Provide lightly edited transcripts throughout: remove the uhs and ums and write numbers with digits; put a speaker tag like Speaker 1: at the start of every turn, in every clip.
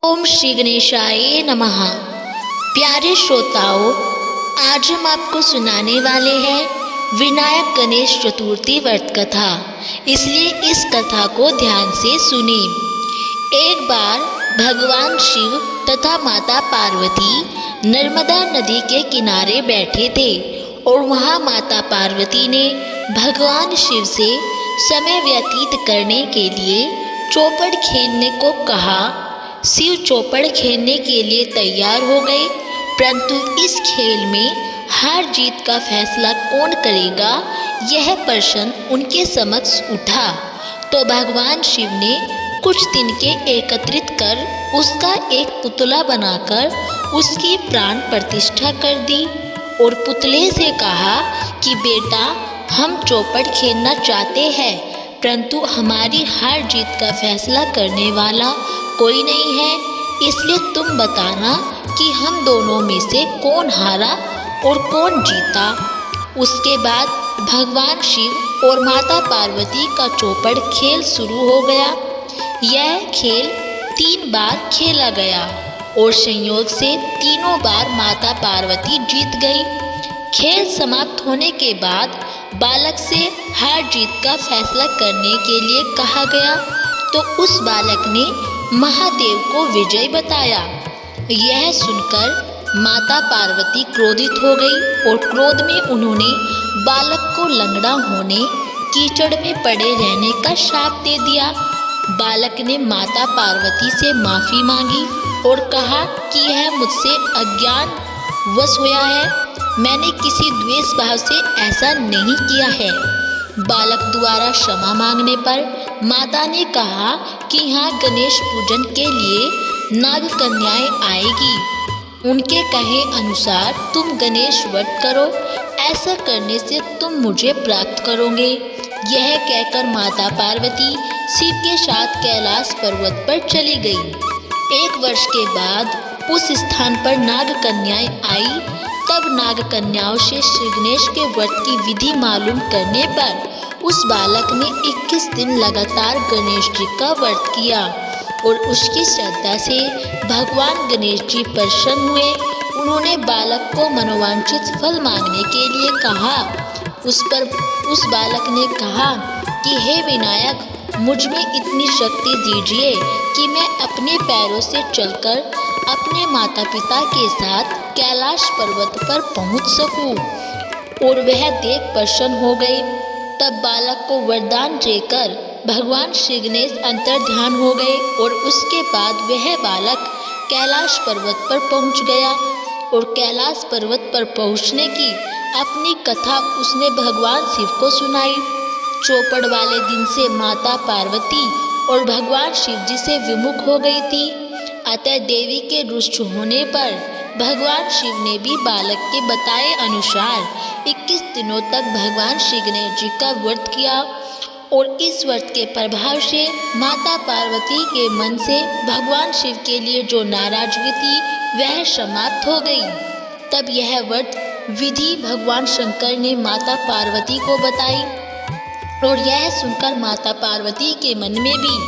Speaker 1: ओम श्री गणेशाय नमः। प्यारे श्रोताओं, आज हम आपको सुनाने वाले हैं विनायक गणेश चतुर्थी व्रत कथा, इसलिए इस कथा को ध्यान से सुनिए। एक बार भगवान शिव तथा माता पार्वती नर्मदा नदी के किनारे बैठे थे और वहाँ माता पार्वती ने भगवान शिव से समय व्यतीत करने के लिए चौपड़ खेलने को कहा। शिव चौपड़ खेलने के लिए तैयार हो गए, परंतु इस खेल में हार जीत का फैसला कौन करेगा, यह प्रश्न उनके समक्ष उठा। तो भगवान शिव ने कुछ तिनके एकत्रित कर उसका एक पुतला बनाकर उसकी प्राण प्रतिष्ठा कर दी और पुतले से कहा कि बेटा, हम चौपड़ खेलना चाहते हैं, परंतु हमारी हार जीत का फैसला करने वाला कोई नहीं है, इसलिए तुम बताना कि हम दोनों में से कौन हारा और कौन जीता। उसके बाद भगवान शिव और माता पार्वती का चौपड़ खेल शुरू हो गया। यह खेल 3 बार खेला गया और संयोग से तीनों बार माता पार्वती जीत गई। खेल समाप्त होने के बाद बालक से हार जीत का फैसला करने के लिए कहा गया, तो उस बालक ने महादेव को विजय बताया। यह सुनकर माता पार्वती क्रोधित हो गई और क्रोध में उन्होंने बालक को लंगड़ा होने, कीचड़ में पड़े रहने का शाप दे दिया। बालक ने माता पार्वती से माफ़ी मांगी और कहा कि यह मुझसे अज्ञान वश हुआ है, मैंने किसी द्वेष भाव से ऐसा नहीं किया है। बालक द्वारा क्षमा मांगने पर माता ने कहा कि यहाँ गणेश पूजन के लिए नाग कन्याएं आएगी, उनके कहे अनुसार तुम गणेश व्रत करो, ऐसा करने से तुम मुझे प्राप्त करोगे। यह कहकर माता पार्वती शिव के साथ कैलाश पर्वत पर चली गई। 1 वर्ष के बाद उस स्थान पर नाग कन्याएं आई। तब नाग कन्याओं से श्री गणेश के व्रत की विधि मालूम करने पर उस बालक ने 21 दिन लगातार गणेश जी का व्रत किया और उसकी श्रद्धा से भगवान गणेश जी प्रसन्न हुए। उन्होंने बालक को मनोवांछित फल मांगने के लिए कहा। उस बालक ने कहा कि हे विनायक, मुझ में इतनी शक्ति दीजिए कि मैं अपने पैरों से चलकर अपने माता पिता के साथ कैलाश पर्वत पर पहुंच सकूं। और वह देख प्रसन्न हो गए। तब बालक को वरदान देकर भगवान श्री गणेश अंतर्ध्यान हो गए और उसके बाद वह बालक कैलाश पर्वत पर पहुंच गया और कैलाश पर्वत पर पहुंचने की अपनी कथा उसने भगवान शिव को सुनाई। चौपड़ वाले दिन से माता पार्वती और भगवान शिव जी से विमुख हो गई थी, अतः देवी के रुष्ट होने पर भगवान शिव ने भी बालक के बताए अनुसार 21 दिनों तक भगवान श्री गणेश जी का व्रत किया और इस व्रत के प्रभाव से माता पार्वती के मन से भगवान शिव के लिए जो नाराजगी थी वह समाप्त हो गई। तब यह व्रत विधि भगवान शंकर ने माता पार्वती को बताई और यह सुनकर माता पार्वती के मन में भी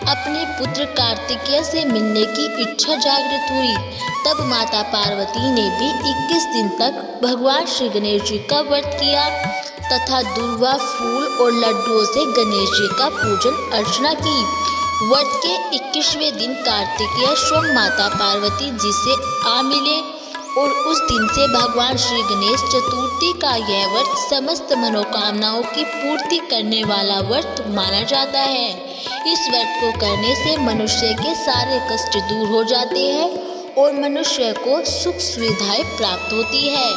Speaker 1: अपने पुत्र कार्तिकेय से मिलने की इच्छा जागृत हुई। तब माता पार्वती ने भी 21 दिन तक भगवान श्री गणेश जी का व्रत किया तथा दूर्वा, फूल और लड्डुओं से गणेश जी का पूजन अर्चना की। व्रत के 21वें दिन कार्तिकेय स्वयं माता पार्वती जी से आ मिले और उस दिन से भगवान श्री गणेश चतुर्थी का यह व्रत समस्त मनोकामनाओं की पूर्ति करने वाला व्रत माना जाता है। इस व्रत को करने से मनुष्य के सारे कष्ट दूर हो जाते हैं और मनुष्य को सुख सुविधाएं प्राप्त होती है।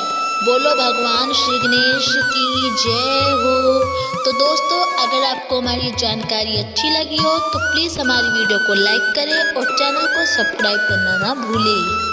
Speaker 1: बोलो भगवान श्री गणेश की जय हो। तो दोस्तों, अगर आपको हमारी जानकारी अच्छी लगी हो तो प्लीज़ हमारी वीडियो को लाइक करें और चैनल को सब्सक्राइब करना ना भूलें।